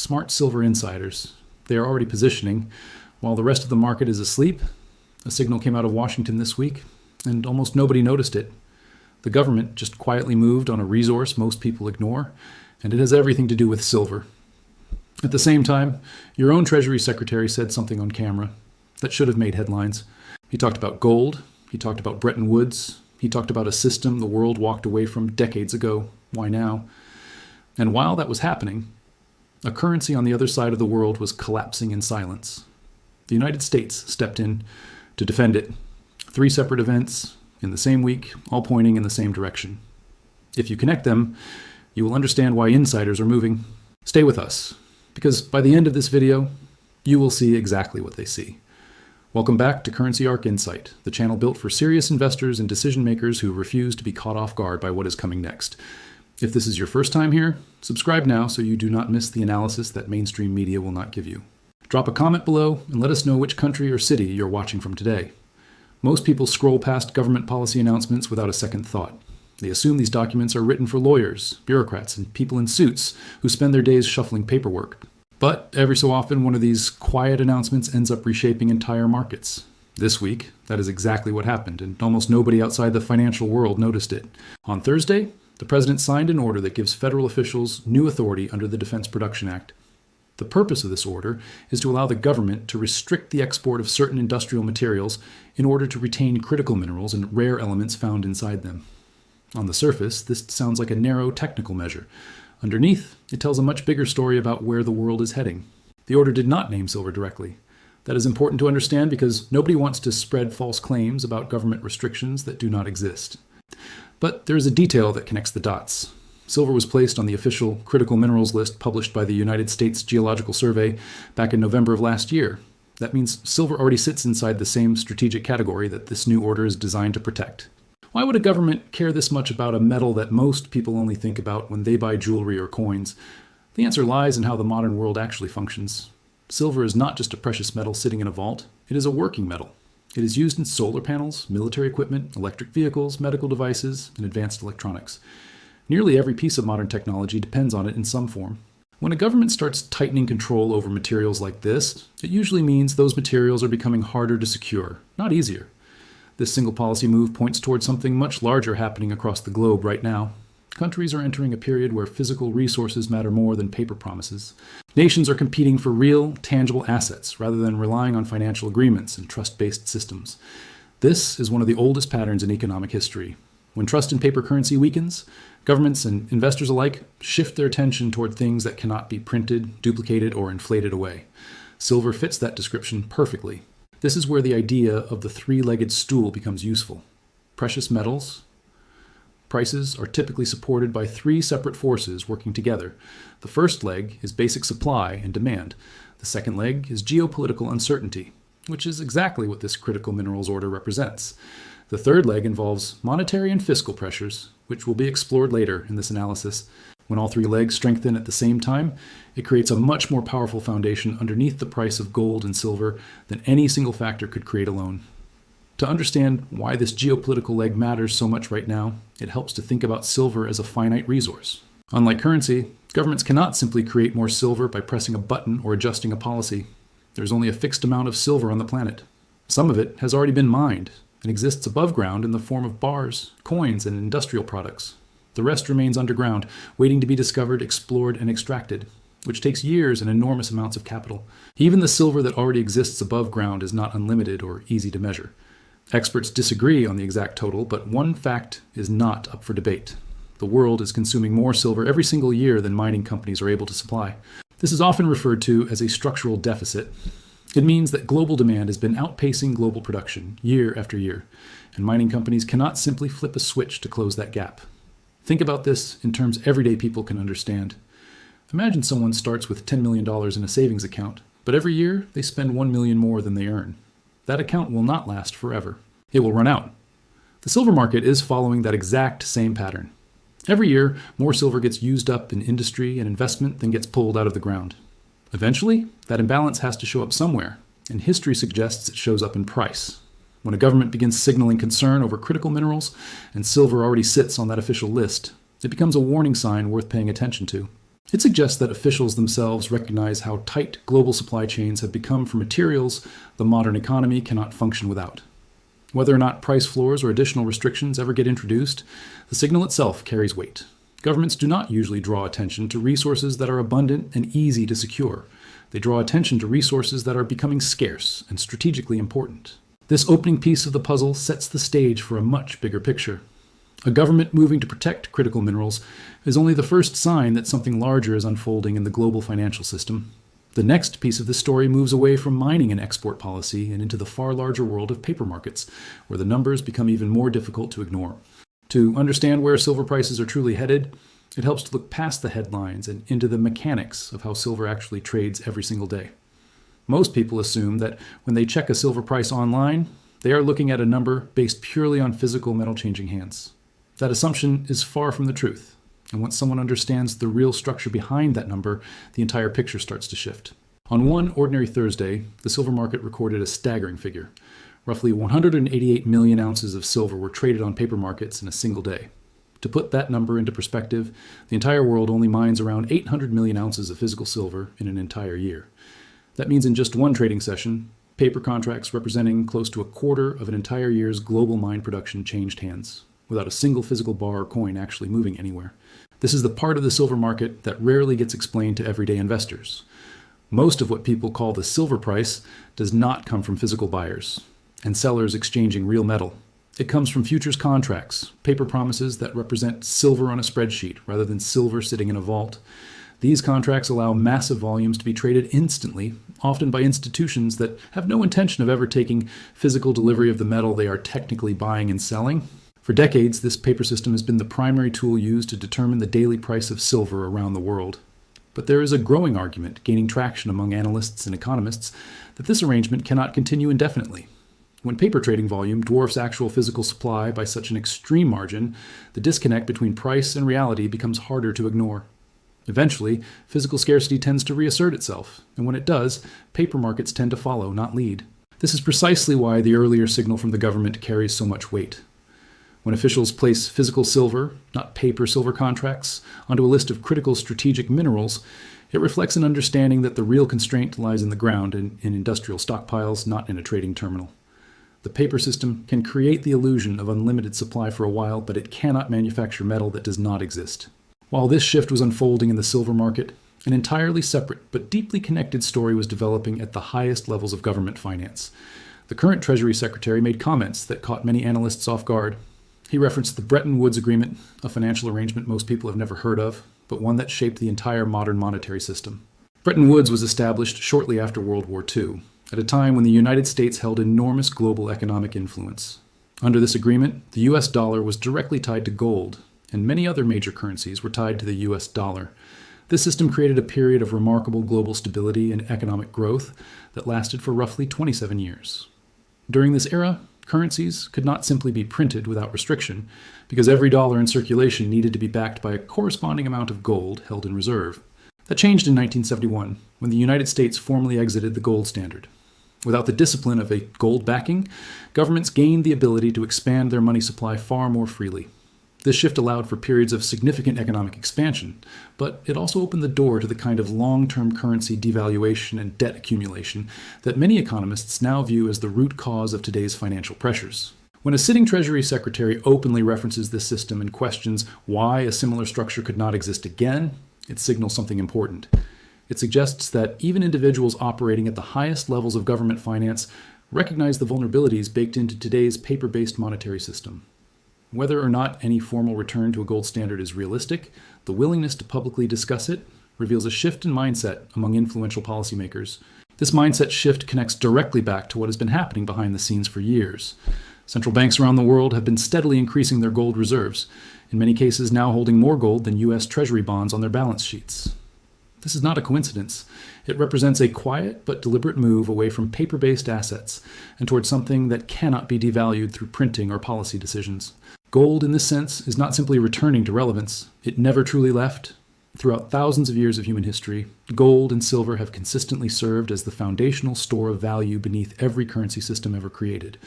smart silver insiders. They are already positioning. While the rest of the market is asleep, a signal came out of Washington this week, and almost nobody noticed it. The government just quietly moved on a resource most people ignore, and it has everything to do with silver. At the same time, your own Treasury Secretary said something on camera that should have made headlines. He talked about gold, he talked about Bretton Woods, he talked about a system the world walked away from decades ago. Why now? And while that was happening, a currency on the other side of the world was collapsing in silence. The United States stepped in to defend it. 3 separate events in the same week, all pointing in the same direction. If you connect them, you will understand why insiders are moving. Stay with us, because by the end of this video, you will see exactly what they see. Welcome back to Currency Arc Insight, the channel built for serious investors and decision makers who refuse to be caught off guard by what is coming next. If this is your first time here, subscribe now so you do not miss the analysis that mainstream media will not give you. Drop a comment below and let us know which country or city you're watching from today. Most people scroll past government policy announcements without a second thought. They assume these documents are written for lawyers, bureaucrats, and people in suits who spend their days shuffling paperwork. But every so often, one of these quiet announcements ends up reshaping entire markets. This week, that is exactly what happened, and almost nobody outside the financial world noticed it. On Thursday, the president signed an order that gives federal officials new authority under the Defense Production Act. The purpose of this order is to allow the government to restrict the export of certain industrial materials in order to retain critical minerals and rare elements found inside them. On the surface, this sounds like a narrow technical measure. Underneath, it tells a much bigger story about where the world is heading. The order did not name silver directly. That is important to understand because nobody wants to spread false claims about government restrictions that do not exist. But there is a detail that connects the dots. Silver was placed on the official critical minerals list published by the United States Geological Survey back in November of last year. That means silver already sits inside the same strategic category that this new order is designed to protect. Why would a government care this much about a metal that most people only think about when they buy jewelry or coins? The answer lies in how the modern world actually functions. Silver is not just a precious metal sitting in a vault, it is a working metal. It is used in solar panels, military equipment, electric vehicles, medical devices, and advanced electronics. Nearly every piece of modern technology depends on it in some form. When a government starts tightening control over materials like this, it usually means those materials are becoming harder to secure, not easier. This single policy move points towards something much larger happening across the globe right now. Countries are entering a period where physical resources matter more than paper promises. Nations are competing for real, tangible assets rather than relying on financial agreements and trust-based systems. This is one of the oldest patterns in economic history. When trust in paper currency weakens, governments and investors alike shift their attention toward things that cannot be printed, duplicated, or inflated away. Silver fits that description perfectly. This is where the idea of the 3-legged stool becomes useful. Precious metals prices are typically supported by 3 separate forces working together. The first leg is basic supply and demand. The second leg is geopolitical uncertainty, which is exactly what this critical minerals order represents. The third leg involves monetary and fiscal pressures, which will be explored later in this analysis. When all 3 legs strengthen at the same time, it creates a much more powerful foundation underneath the price of gold and silver than any single factor could create alone. To understand why this geopolitical leg matters so much right now, it helps to think about silver as a finite resource. Unlike currency, governments cannot simply create more silver by pressing a button or adjusting a policy. There's only a fixed amount of silver on the planet. Some of it has already been mined and exists above ground in the form of bars, coins, and industrial products. The rest remains underground, waiting to be discovered, explored, and extracted, which takes years and enormous amounts of capital. Even the silver that already exists above ground is not unlimited or easy to measure. Experts disagree on the exact total, but one fact is not up for debate. The world is consuming more silver every single year than mining companies are able to supply. This is often referred to as a structural deficit. It means that global demand has been outpacing global production year after year, and mining companies cannot simply flip a switch to close that gap. Think about this in terms everyday people can understand. Imagine someone starts with $10 million in a savings account, but every year they spend $1 million more than they earn. That account will not last forever. It will run out. The silver market is following that exact same pattern. Every year, more silver gets used up in industry and investment than gets pulled out of the ground. Eventually, that imbalance has to show up somewhere, and history suggests it shows up in price. When a government begins signaling concern over critical minerals, and silver already sits on that official list, it becomes a warning sign worth paying attention to. It suggests that officials themselves recognize how tight global supply chains have become for materials the modern economy cannot function without. Whether or not price floors or additional restrictions ever get introduced, the signal itself carries weight. Governments do not usually draw attention to resources that are abundant and easy to secure. They draw attention to resources that are becoming scarce and strategically important. This opening piece of the puzzle sets the stage for a much bigger picture. A government moving to protect critical minerals is only the first sign that something larger is unfolding in the global financial system. The next piece of this story moves away from mining and export policy and into the far larger world of paper markets, where the numbers become even more difficult to ignore. To understand where silver prices are truly headed, it helps to look past the headlines and into the mechanics of how silver actually trades every single day. Most people assume that when they check a silver price online, they are looking at a number based purely on physical metal changing hands. That assumption is far from the truth. And once someone understands the real structure behind that number, the entire picture starts to shift. On one ordinary Thursday, the silver market recorded a staggering figure. Roughly 188 million ounces of silver were traded on paper markets in a single day. To put that number into perspective, the entire world only mines around 800 million ounces of physical silver in an entire year. That means in just one trading session, paper contracts representing close to a quarter of an entire year's global mine production changed hands, without a single physical bar or coin actually moving anywhere. This is the part of the silver market that rarely gets explained to everyday investors. Most of what people call the silver price does not come from physical buyers and sellers exchanging real metal. It comes from futures contracts, paper promises that represent silver on a spreadsheet rather than silver sitting in a vault. These contracts allow massive volumes to be traded instantly, often by institutions that have no intention of ever taking physical delivery of the metal they are technically buying and selling. For decades, this paper system has been the primary tool used to determine the daily price of silver around the world. But there is a growing argument gaining traction among analysts and economists that this arrangement cannot continue indefinitely. When paper trading volume dwarfs actual physical supply by such an extreme margin, the disconnect between price and reality becomes harder to ignore. Eventually, physical scarcity tends to reassert itself, and when it does, paper markets tend to follow, not lead. This is precisely why the earlier signal from the government carries so much weight. When officials place physical silver, not paper silver contracts, onto a list of critical strategic minerals, it reflects an understanding that the real constraint lies in the ground and in industrial stockpiles, not in a trading terminal. The paper system can create the illusion of unlimited supply for a while, but it cannot manufacture metal that does not exist. While this shift was unfolding in the silver market, an entirely separate but deeply connected story was developing at the highest levels of government finance. The current Treasury Secretary made comments that caught many analysts off guard. He referenced the Bretton Woods Agreement, a financial arrangement most people have never heard of, but one that shaped the entire modern monetary system. Bretton Woods was established shortly after World War II, at a time when the United States held enormous global economic influence. Under this agreement, the US dollar was directly tied to gold, and many other major currencies were tied to the US dollar. This system created a period of remarkable global stability and economic growth that lasted for roughly 27 years. During this era, currencies could not simply be printed without restriction, because every dollar in circulation needed to be backed by a corresponding amount of gold held in reserve. That changed in 1971, when the United States formally exited the gold standard. Without the discipline of a gold backing, governments gained the ability to expand their money supply far more freely. This shift allowed for periods of significant economic expansion, but it also opened the door to the kind of long-term currency devaluation and debt accumulation that many economists now view as the root cause of today's financial pressures. When a sitting Treasury Secretary openly references this system and questions why a similar structure could not exist again, it signals something important. It suggests that even individuals operating at the highest levels of government finance recognize the vulnerabilities baked into today's paper-based monetary system. Whether or not any formal return to a gold standard is realistic, the willingness to publicly discuss it reveals a shift in mindset among influential policymakers. This mindset shift connects directly back to what has been happening behind the scenes for years. Central banks around the world have been steadily increasing their gold reserves, in many cases now holding more gold than U.S. Treasury bonds on their balance sheets. This is not a coincidence. It represents a quiet but deliberate move away from paper-based assets and towards something that cannot be devalued through printing or policy decisions. Gold, in this sense, is not simply returning to relevance. It never truly left, Throughout thousands of years of human history, gold and silver have consistently served as the foundational store of value beneath every currency system ever created.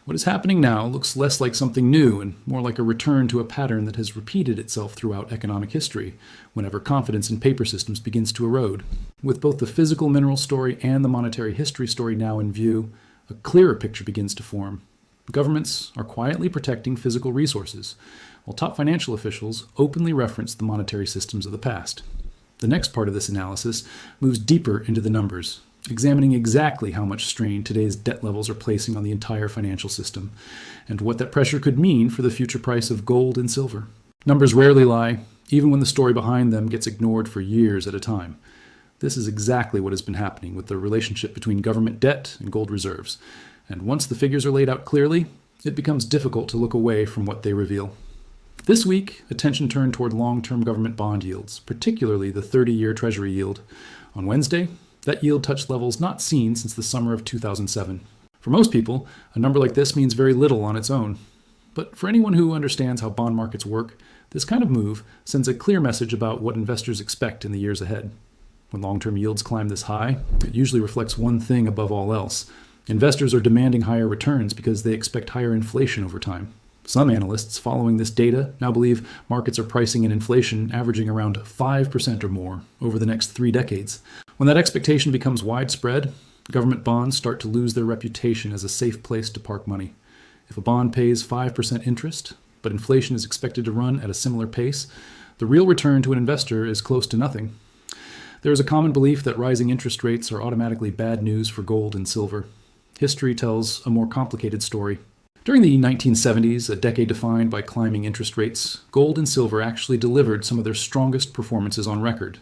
What is happening now looks less like something new and more like a return to a pattern that has repeated itself throughout economic history, whenever confidence in paper systems begins to erode. With both the physical mineral story and the monetary history story now in view, a clearer picture begins to form. Governments are quietly protecting physical resources, while top financial officials openly reference the monetary systems of the past. The next part of this analysis moves deeper into the numbers, examining exactly how much strain today's debt levels are placing on the entire financial system, and what that pressure could mean for the future price of gold and silver. Numbers rarely lie, even when the story behind them gets ignored for years at a time. This is exactly what has been happening with the relationship between government debt and gold reserves, and once the figures are laid out clearly, it becomes difficult to look away from what they reveal. This week, attention turned toward long-term government bond yields, particularly the 30-year Treasury yield. On Wednesday, that yield touched levels not seen since the summer of 2007. For most people, a number like this means very little on its own. But for anyone who understands how bond markets work, this kind of move sends a clear message about what investors expect in the years ahead. When long-term yields climb this high, it usually reflects one thing above all else. Investors are demanding higher returns because they expect higher inflation over time. Some analysts following this data now believe markets are pricing in inflation averaging around 5% or more over the next 3 decades. When that expectation becomes widespread, government bonds start to lose their reputation as a safe place to park money. If a bond pays 5% interest, but inflation is expected to run at a similar pace, the real return to an investor is close to nothing. There is a common belief that rising interest rates are automatically bad news for gold and silver. History tells a more complicated story. During the 1970s, a decade defined by climbing interest rates, gold and silver actually delivered some of their strongest performances on record.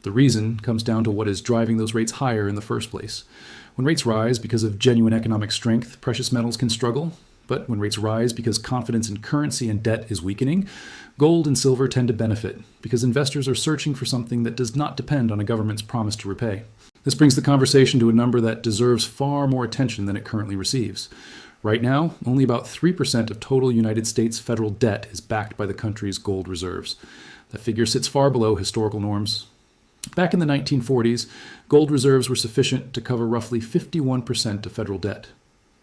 The reason comes down to what is driving those rates higher in the first place. When rates rise because of genuine economic strength, precious metals can struggle. But when rates rise because confidence in currency and debt is weakening, gold and silver tend to benefit because investors are searching for something that does not depend on a government's promise to repay. This brings the conversation to a number that deserves far more attention than it currently receives. Right now, only about 3% of total United States federal debt is backed by the country's gold reserves. That figure sits far below historical norms. Back in the 1940s, gold reserves were sufficient to cover roughly 51% of federal debt.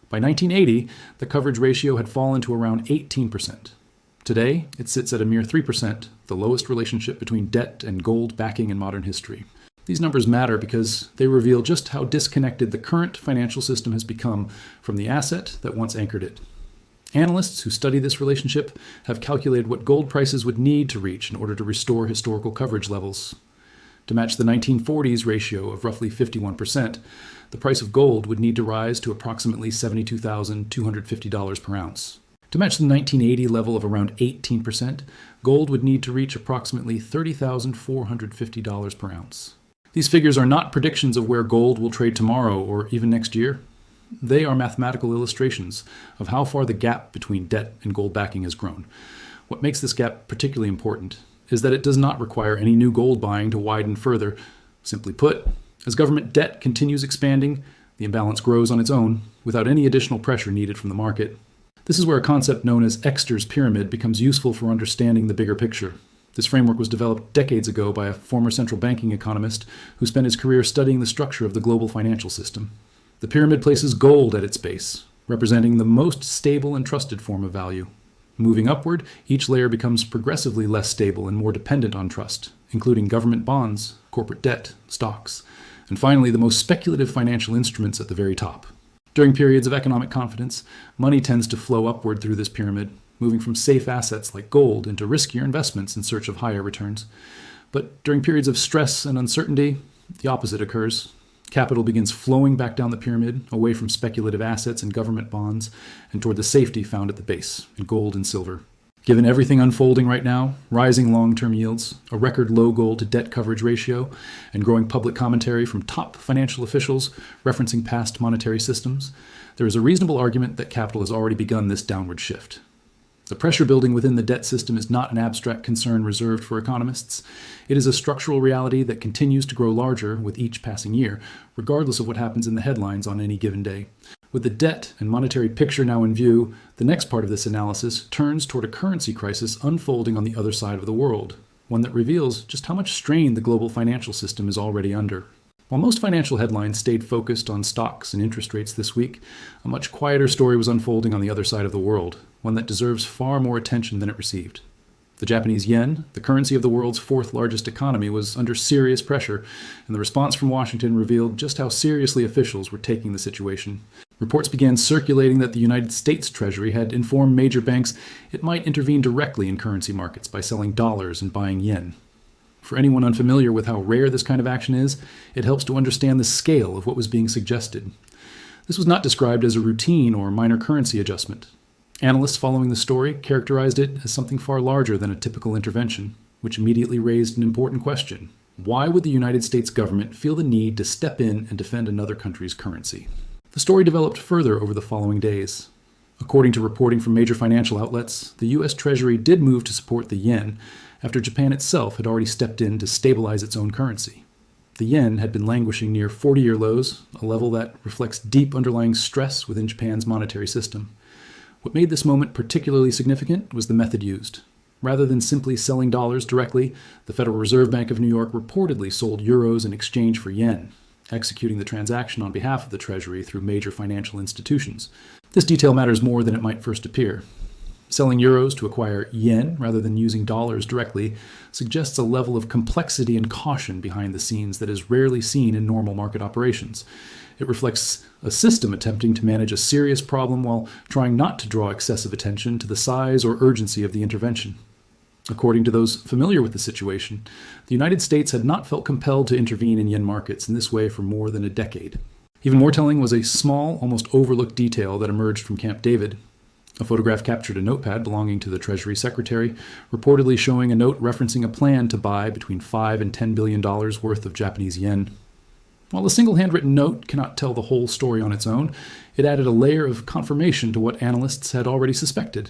By 1980, the coverage ratio had fallen to around 18%. Today, it sits at a mere 3%, the lowest relationship between debt and gold backing in modern history. These numbers matter because they reveal just how disconnected the current financial system has become from the asset that once anchored it. Analysts who study this relationship have calculated what gold prices would need to reach in order to restore historical coverage levels. To match the 1940s ratio of roughly 51%, the price of gold would need to rise to approximately $72,250 per ounce. To match the 1980 level of around 18%, gold would need to reach approximately $30,450 per ounce. These figures are not predictions of where gold will trade tomorrow or even next year. They are mathematical illustrations of how far the gap between debt and gold backing has grown. What makes this gap particularly important is that it does not require any new gold buying to widen further. Simply put, as government debt continues expanding, the imbalance grows on its own without any additional pressure needed from the market. This is where a concept known as Exter's pyramid becomes useful for understanding the bigger picture. This framework was developed decades ago by a former central banking economist who spent his career studying the structure of the global financial system. The pyramid places gold at its base, representing the most stable and trusted form of value. Moving upward, each layer becomes progressively less stable and more dependent on trust, including government bonds, corporate debt, stocks, and finally the most speculative financial instruments at the very top. During periods of economic confidence, money tends to flow upward through this pyramid, moving from safe assets like gold into riskier investments in search of higher returns. But during periods of stress and uncertainty, the opposite occurs. Capital begins flowing back down the pyramid, away from speculative assets and government bonds, and toward the safety found at the base, in gold and silver. Given everything unfolding right now, rising long-term yields, a record low gold to debt coverage ratio, and growing public commentary from top financial officials referencing past monetary systems, there is a reasonable argument that capital has already begun this downward shift. The pressure building within the debt system is not an abstract concern reserved for economists. It is a structural reality that continues to grow larger with each passing year, regardless of what happens in the headlines on any given day. With the debt and monetary picture now in view, the next part of this analysis turns toward a currency crisis unfolding on the other side of the world. one that reveals just how much strain the global financial system is already under. While most financial headlines stayed focused on stocks and interest rates this week, a much quieter story was unfolding on the other side of the world, one that deserves far more attention than it received. The Japanese yen, the currency of the world's fourth largest economy, was under serious pressure, and the response from Washington revealed just how seriously officials were taking the situation. Reports began circulating that the United States Treasury had informed major banks it might intervene directly in currency markets by selling dollars and buying yen. For anyone unfamiliar with how rare this kind of action is, it helps to understand the scale of what was being suggested. This was not described as a routine or minor currency adjustment. Analysts following the story characterized it as something far larger than a typical intervention, which immediately raised an important question. Why would the United States government feel the need to step in and defend another country's currency? The story developed further over the following days. According to reporting from major financial outlets, the U.S. Treasury did move to support the yen after Japan itself had already stepped in to stabilize its own currency. The yen had been languishing near 40-year lows, a level that reflects deep underlying stress within Japan's monetary system. What made this moment particularly significant was the method used. Rather than simply selling dollars directly, the Federal Reserve Bank of New York reportedly sold euros in exchange for yen, executing the transaction on behalf of the Treasury through major financial institutions. This detail matters more than it might first appear. Selling euros to acquire yen rather than using dollars directly suggests a level of complexity and caution behind the scenes that is rarely seen in normal market operations. It reflects a system attempting to manage a serious problem while trying not to draw excessive attention to the size or urgency of the intervention. According to those familiar with the situation, the United States had not felt compelled to intervene in yen markets in this way for more than a decade. Even more telling was a small, almost overlooked detail that emerged from Camp David. A photograph captured a notepad belonging to the Treasury Secretary, reportedly showing a note referencing a plan to buy between $5 and $10 billion worth of Japanese yen. While a single handwritten note cannot tell the whole story on its own, it added a layer of confirmation to what analysts had already suspected.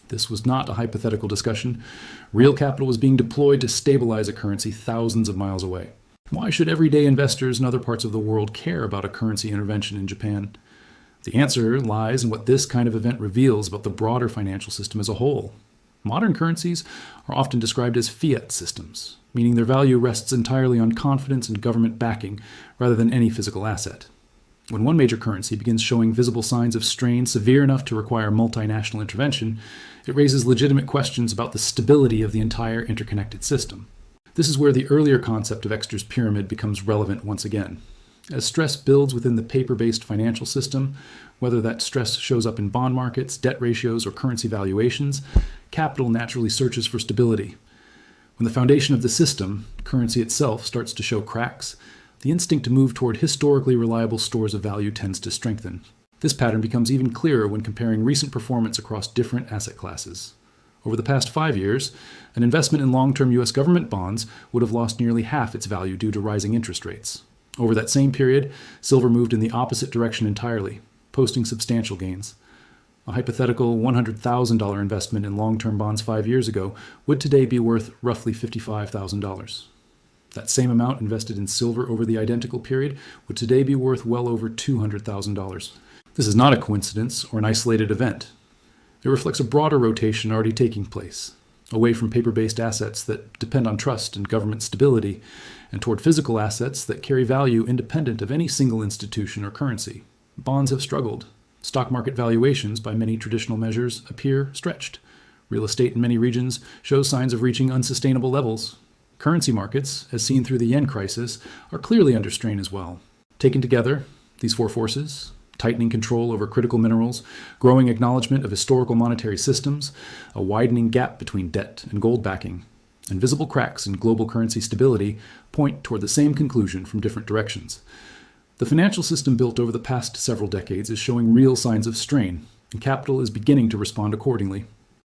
This was not a hypothetical discussion. Real capital was being deployed to stabilize a currency thousands of miles away. Why should everyday investors in other parts of the world care about a currency intervention in Japan? The answer lies in what this kind of event reveals about the broader financial system as a whole. Modern currencies are often described as fiat systems, meaning their value rests entirely on confidence and government backing rather than any physical asset. When one major currency begins showing visible signs of strain severe enough to require multinational intervention, it raises legitimate questions about the stability of the entire interconnected system. This is where the earlier concept of Exter's pyramid becomes relevant once again. As stress builds within the paper-based financial system, whether that stress shows up in bond markets, debt ratios, or currency valuations, capital naturally searches for stability. When the foundation of the system, currency itself, starts to show cracks, the instinct to move toward historically reliable stores of value tends to strengthen. This pattern becomes even clearer when comparing recent performance across different asset classes. Over the past 5 years, an investment in long-term U.S. government bonds would have lost nearly half its value due to rising interest rates. Over that same period, silver moved in the opposite direction entirely, posting substantial gains. A hypothetical $100,000 investment in long-term bonds 5 years ago would today be worth roughly $55,000. That same amount invested in silver over the identical period would today be worth well over $200,000. This is not a coincidence or an isolated event. It reflects a broader rotation already taking place, away from paper-based assets that depend on trust and government stability, and toward physical assets that carry value independent of any single institution or currency. Bonds have struggled. Stock market valuations, by many traditional measures, appear stretched. Real estate in many regions shows signs of reaching unsustainable levels. Currency markets, as seen through the yen crisis, are clearly under strain as well. Taken together, these four forces, tightening control over critical minerals, growing acknowledgement of historical monetary systems, a widening gap between debt and gold backing, and visible cracks in global currency stability, point toward the same conclusion from different directions. The financial system built over the past several decades is showing real signs of strain, and capital is beginning to respond accordingly.